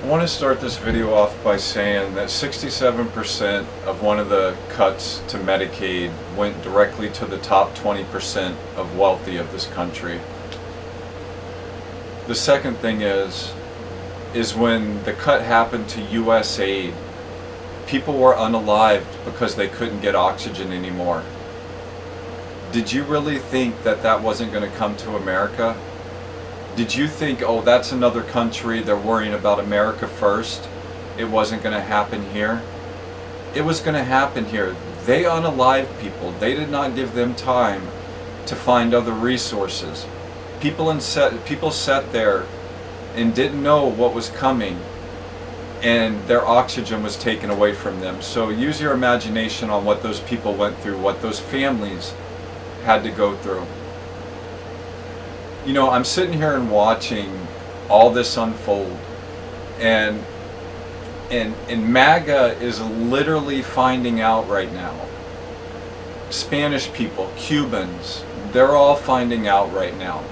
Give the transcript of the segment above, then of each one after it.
I want to start this video off by saying that 67% of one of the cuts to Medicaid went directly to the top 20% of wealthy of this country. The second thing is when the cut happened to U.S. aid, people were unalived because they couldn't get oxygen anymore. Did you really think that that wasn't going to come to America? Did you think, oh, that's another country, they're worrying about America first? It wasn't going to happen here? It was going to happen here. They unalived people. They did not give them time to find other resources. People sat there and didn't know what was coming, and their oxygen was taken away from them. So use your imagination on what those people went through, what those families had to go through. You know, I'm sitting here and watching all this unfold, and MAGA is literally finding out right now. Spanish people, Cubans, they're all finding out right now.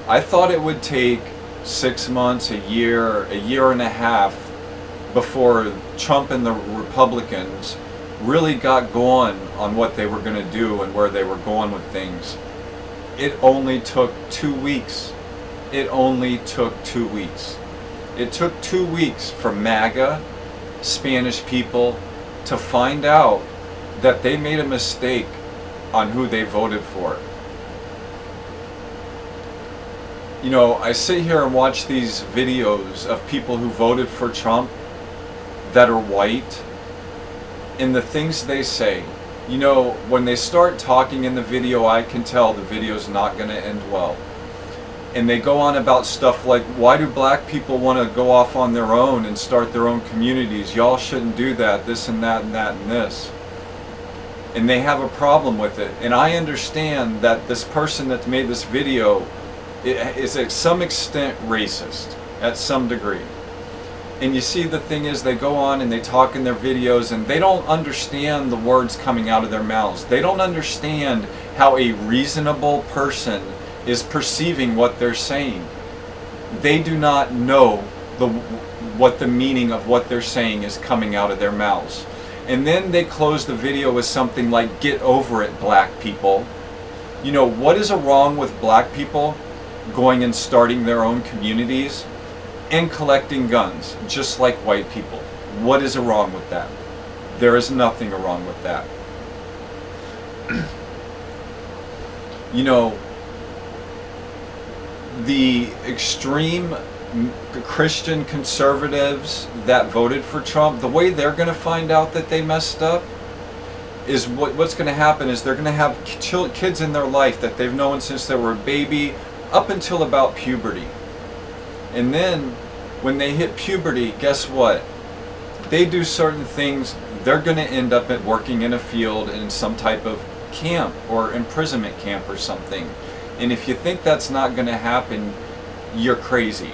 I thought it would take 6 months, a year and a half before Trump and the Republicans really got going on what they were going to do and where they were going with things. It only took 2 weeks. It only took 2 weeks. It took 2 weeks for MAGA, Spanish people, to find out that they made a mistake on who they voted for. You know, I sit here and watch these videos of people who voted for Trump that are white, and the things they say. You know, when they start talking in the video, I can tell the video's not going to end well. And they go on about stuff like, why do black people want to go off on their own and start their own communities? Y'all shouldn't do that, this and that and that and this. And they have a problem with it. And I understand that this person that made this video is at some extent racist, at some degree. And you see, the thing is, they go on and they talk in their videos and they don't understand the words coming out of their mouths. They don't understand how a reasonable person is perceiving what they're saying. They do not know what the meaning of what they're saying is coming out of their mouths. And then they close the video with something like, get over it, black people. You know, what is wrong with black people going and starting their own communities and collecting guns, just like white people? What is wrong with that? There is nothing wrong with that. You know, the extreme Christian conservatives that voted for Trump, the way they're going to find out that they messed up is what's going to happen is they're going to have kids in their life that they've known since they were a baby up until about puberty. And then when they hit puberty, guess what? They do certain things. They're going to end up working in a field in some type of camp or imprisonment camp or something. And if you think that's not going to happen, you're crazy.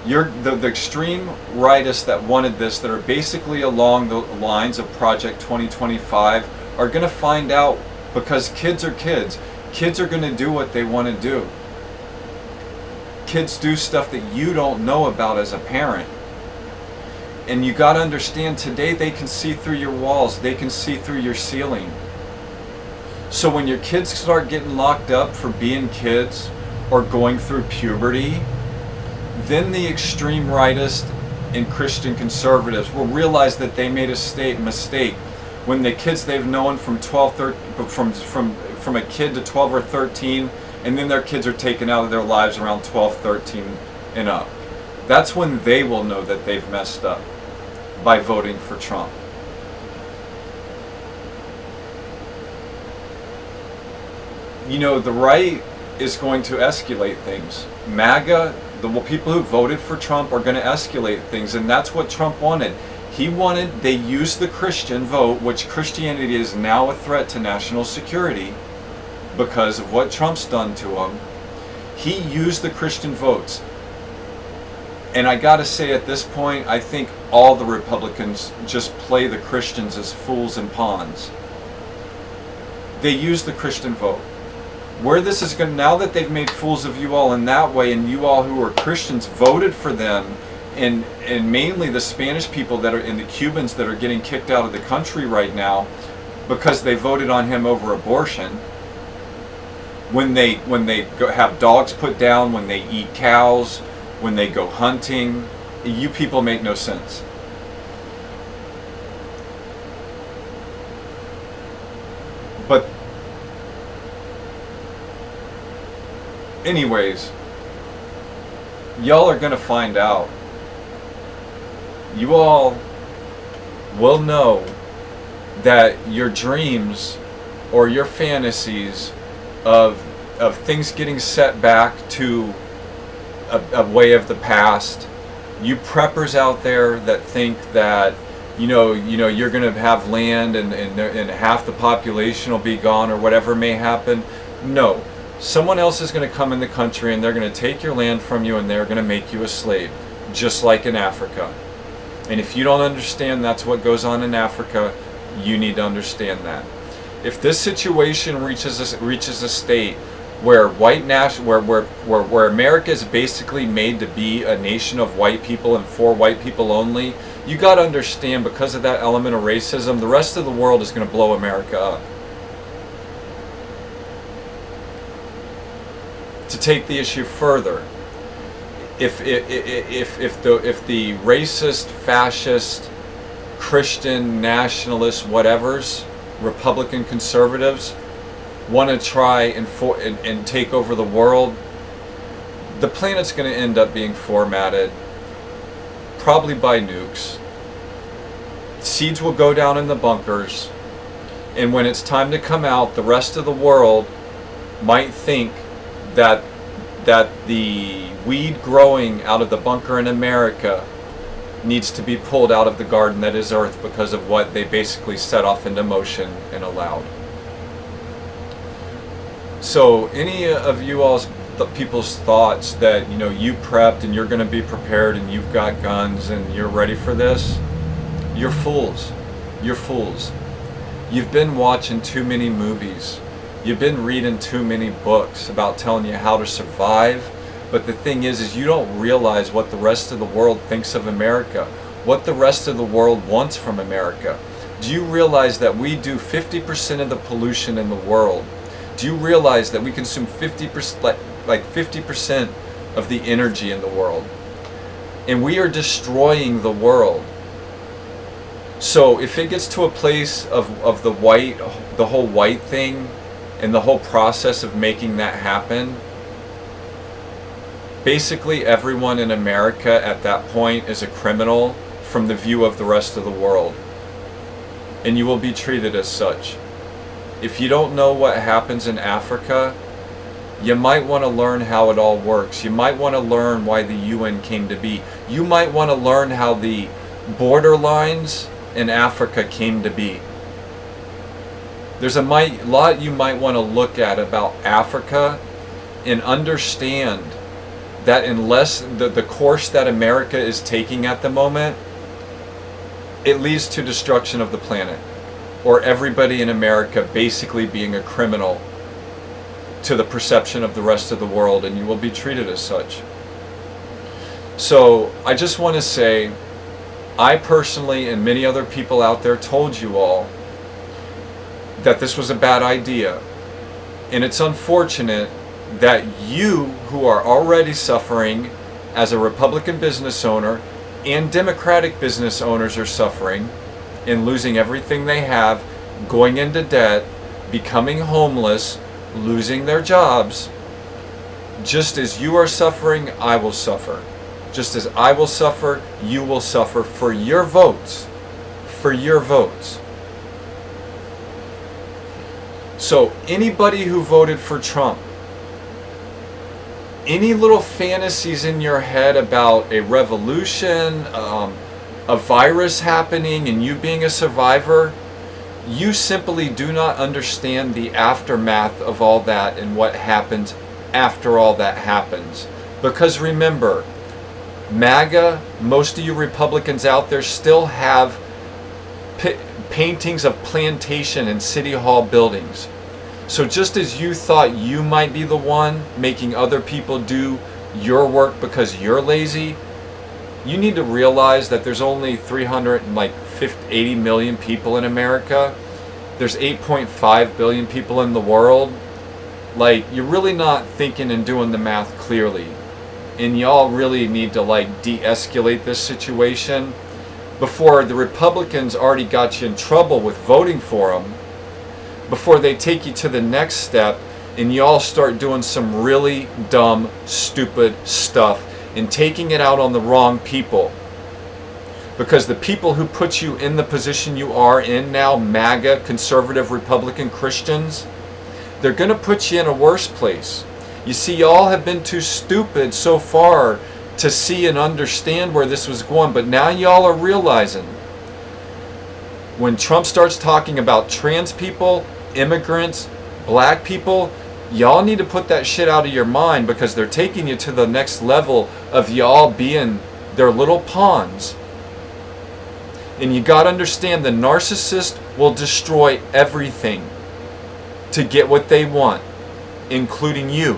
You're the extreme rightists that wanted this, that are basically along the lines of Project 2025, are going to find out, because kids are kids. Kids are going to do what they want to do. Kids do stuff that you don't know about as a parent. And you got to understand, today they can see through your walls, they can see through your ceiling. So when your kids start getting locked up for being kids or going through puberty, then the extreme rightists and Christian conservatives will realize that they made a mistake when the kids they've known from a kid to 12 or 13, and then their kids are taken out of their lives around 12, 13 and up. That's when they will know that they've messed up by voting for Trump. You know, the right is going to escalate things. MAGA, the people who voted for Trump, are going to escalate things, and that's what Trump wanted. They used the Christian vote, which Christianity is now a threat to national security because of what Trump's done to them. He used the Christian votes. And I gotta say, at this point, I think all the Republicans just play the Christians as fools and pawns. They use the Christian vote. Where this is going, now that they've made fools of you all in that way, and you all who are Christians voted for them and mainly the Spanish people that are, and the Cubans that are getting kicked out of the country right now because they voted on him over abortion. When they have dogs put down, when they eat cows, when they go hunting, you people make no sense. But anyways, y'all are gonna find out. You all will know that your dreams or your fantasies of things getting set back to a way of the past. You preppers out there that think that you're going to have land and half the population will be gone or whatever may happen. No, someone else is going to come in the country and they're going to take your land from you and they're going to make you a slave, just like in Africa. And if you don't understand that's what goes on in Africa, you need to understand that. If this situation reaches a state where where America is basically made to be a nation of white people and for white people only, you got to understand, because of that element of racism, the rest of the world is going to blow America up. To take the issue further, if the racist, fascist, Christian, nationalist, whatevers, Republican conservatives want to try and take over the world, the planet's going to end up being formatted probably by nukes. Seeds will go down in the bunkers, and when it's time to come out, the rest of the world might think that the weed growing out of the bunker in America needs to be pulled out of the garden that is Earth because of what they basically set off into motion and allowed. So any of you all's people's thoughts that you prepped and you're going to be prepared and you've got guns and you're ready for this, you're fools. You're fools. You've been watching too many movies. You've been reading too many books about telling you how to survive. But the thing is you don't realize what the rest of the world thinks of America, what the rest of the world wants from America. Do you realize that we do 50% of the pollution in the world? Do you realize that we consume 50%, like 50% of the energy in the world? And we are destroying the world. So if it gets to a place of the whole white thing and the whole process of making that happen, basically everyone in America at that point is a criminal from the view of the rest of the world. And you will be treated as such. If you don't know what happens in Africa, you might want to learn how it all works. You might want to learn why the UN came to be. You might want to learn how the border lines in Africa came to be. There's a lot you might want to look at about Africa and understand that unless the course that America is taking at the moment, it leads to destruction of the planet, or everybody in America basically being a criminal to the perception of the rest of the world, and you will be treated as such. So I just want to say, I personally and many other people out there told you all that this was a bad idea, and it's unfortunate that you, who are already suffering as a Republican business owner, and Democratic business owners are suffering in losing everything they have, going into debt, becoming homeless, losing their jobs. Just as you are suffering, I will suffer. Just as I will suffer, you will suffer for your votes. For your votes. So anybody who voted for Trump, any little fantasies in your head about a revolution, a virus happening and you being a survivor, you simply do not understand the aftermath of all that and what happens after all that happens. Because remember, MAGA, most of you Republicans out there still have paintings of plantation and city hall buildings. So just as you thought you might be the one making other people do your work because you're lazy, you need to realize that there's only 80 million people in America. There's 8.5 billion people in the world. Like, you're really not thinking and doing the math clearly. And y'all really need to, like, de-escalate this situation before the Republicans already got you in trouble with voting for them, before they take you to the next step and y'all start doing some really dumb, stupid stuff and taking it out on the wrong people. Because the people who put you in the position you are in now, MAGA, conservative, Republican Christians, they're going to put you in a worse place. You see, y'all have been too stupid so far to see and understand where this was going, but now y'all are realizing when Trump starts talking about trans people, immigrants, black people, y'all need to put that shit out of your mind, because they're taking you to the next level of y'all being their little pawns. And you got to understand, the narcissist will destroy everything to get what they want, including you.